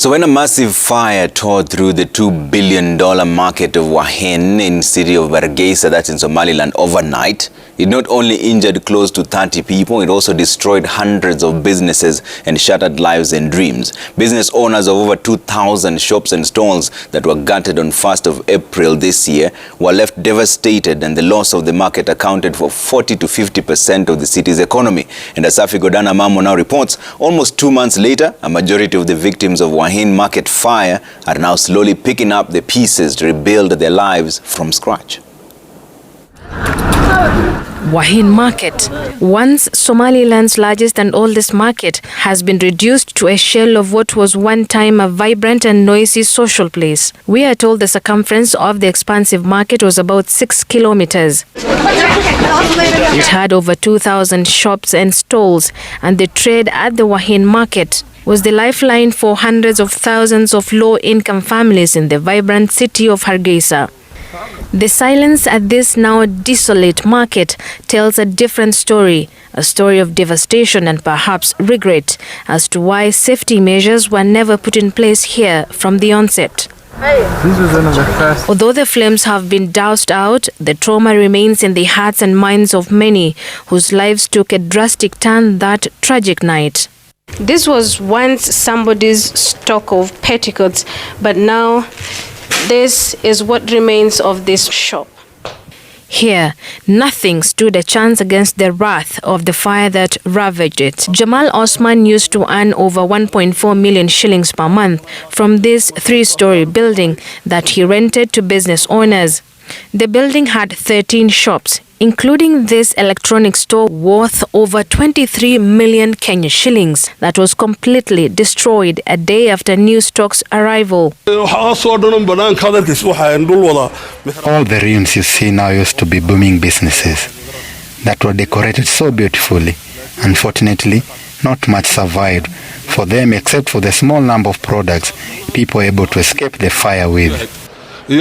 So when a massive fire tore through the $2 billion market of Waaheen in the city of Hargeisa, that's in Somaliland, overnight, it not only injured close to 30 people, it also destroyed hundreds of businesses and shattered lives and dreams. Business owners of over 2,000 shops and stalls that were gutted on 1st of April this year were left devastated, and the loss of the market accounted for 40 to 50% of the city's economy. And as Safi Godana Mamo now reports, almost 2 months later, a majority of the victims of Waaheen market fire are now slowly picking up the pieces to rebuild their lives from scratch. Waaheen Market, once Somaliland's largest and oldest market, has been reduced to a shell of what was one time a vibrant and noisy social place. We are told the circumference of the expansive market was about 6 kilometers. It had over 2,000 shops and stalls, and the trade at the Waaheen Market was the lifeline for hundreds of thousands of low-income families in the vibrant city of Hargeisa. The silence at this now desolate market tells a different story, a story of devastation and perhaps regret as to why safety measures were never put in place here from the onset. Although the flames have been doused out, the trauma remains in the hearts and minds of many whose lives took a drastic turn that tragic night. This was once somebody's stock of petticoats, but now this is what remains of this shop. Here, nothing stood a chance against the wrath of the fire that ravaged it. Jamal Osman used to earn over 1.4 million shillings per month from this 3-story building that he rented to business owners. The building had 13 shops, including this electronics store worth over 23 million Kenya shillings that was completely destroyed a day after new stock's arrival. All the rooms you see now used to be booming businesses that were decorated so beautifully. Unfortunately, not much survived for them except for the small number of products people were able to escape the fire with. This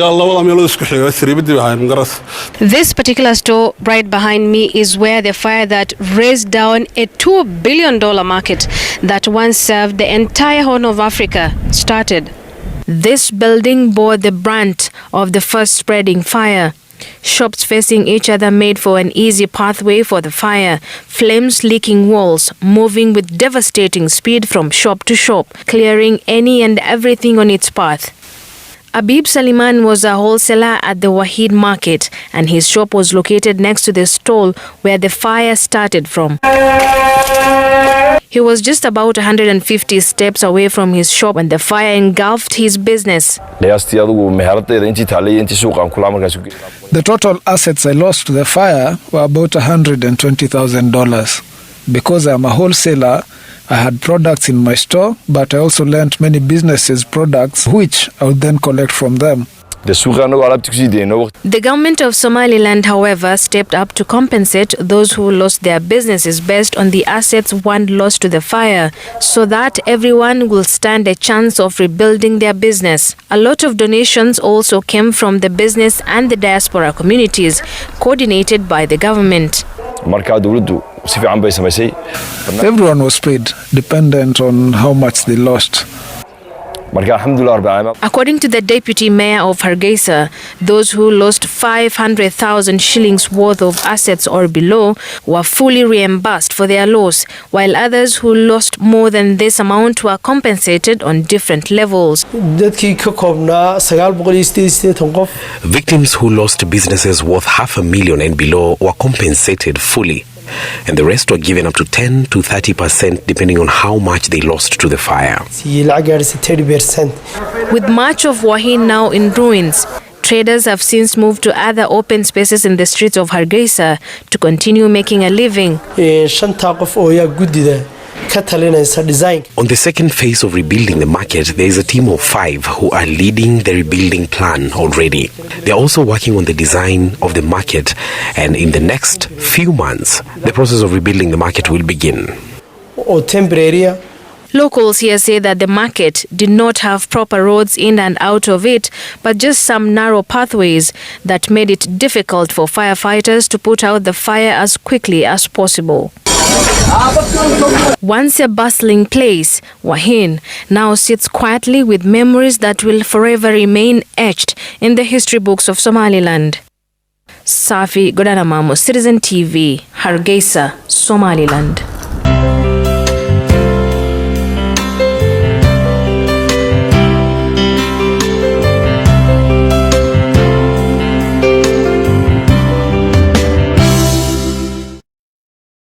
particular store right behind me is where the fire that razed down a $2 billion market that once served the entire Horn of Africa started. This building bore the brunt of the first spreading fire. Shops facing each other made for an easy pathway for the fire, flames licking walls, moving with devastating speed from shop to shop, clearing any and everything on its path. Abib Saliman was a wholesaler at the Waaheen Market, and his shop was located next to the stall where the fire started from. He was just about 150 steps away from his shop when the fire engulfed his business. The total assets I lost to the fire were about $120,000. Because I'm a wholesaler, I had products in my store, but I also lent many businesses products which I would then collect from them. The government of Somaliland, however, stepped up to compensate those who lost their businesses based on the assets one lost to the fire, so that everyone will stand a chance of rebuilding their business. A lot of donations also came from the business and the diaspora communities, coordinated by the government. Everyone was paid, dependent on how much they lost. According to the deputy mayor of Hargeisa, those who lost 500,000 shillings worth of assets or below were fully reimbursed for their loss, while others who lost more than this amount were compensated on different levels. Victims who lost businesses worth $500,000 and below were compensated fully, and the rest were given up to 10 to 30% depending on how much they lost to the fire. With much of Waaheen now in ruins, traders have since moved to other open spaces in the streets of Hargeisa to continue making a living. On the second phase of rebuilding the market, there is a team of 5 who are leading the rebuilding plan already. They are also working on the design of the market, and in the next few months, the process of rebuilding the market will begin. Locals here say that the market did not have proper roads in and out of it, but just some narrow pathways that made it difficult for firefighters to put out the fire as quickly as possible. Once a bustling place, Waaheen now sits quietly with memories that will forever remain etched in the history books of Somaliland. Safi Godanamamo, Citizen TV, Hargeisa, Somaliland.